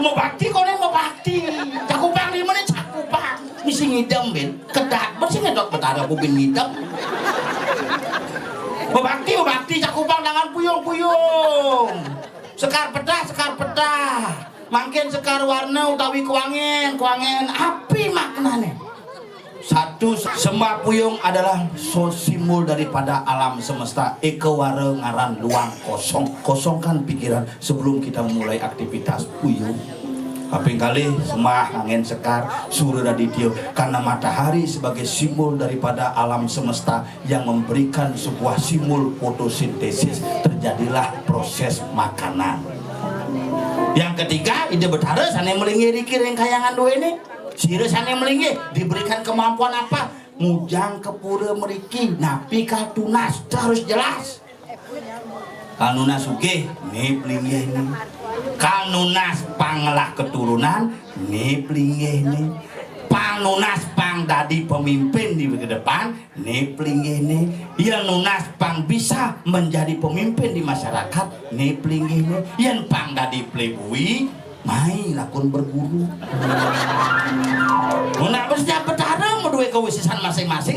Mau bakti kono mau bakti. Cakupang di mana cakupang? Misi ngidam ben. Kedak bersih ngedok betara kupin ngidam. Mau bakti cakupang dengan puyung-puyung. Sekar pedah. Mangkin sekar warna utawi kuangin api maknanya. Satu, sembah puyung adalah simbol daripada alam semesta. Eke ware ngaran luang kosong. Kosongkan pikiran sebelum kita mulai aktivitas puyung. Kaping kali sembah angin sekar Surya Raditya, karena matahari sebagai simbol daripada alam semesta yang memberikan sebuah simbol fotosintesis, terjadilah proses makanan. Yang ketiga, ide betara sana melingi rikiring kayangan dua ini. Sira sana melingi diberikan kemampuan apa? Mujang kepura meriki, napi katunas harus jelas. Kanunas uge, nih pelingi ini. Kanunas panglah keturunan, nih pelingi ini. Panunas pang dadi pemimpin di depan, nih pelingi ini. Yang nunas pang bisa menjadi pemimpin di masyarakat, nih pelingi ini. Yang pang dadi plebui, main lakon berburu. Nak bersiap betara medue kewisisan masing-masing.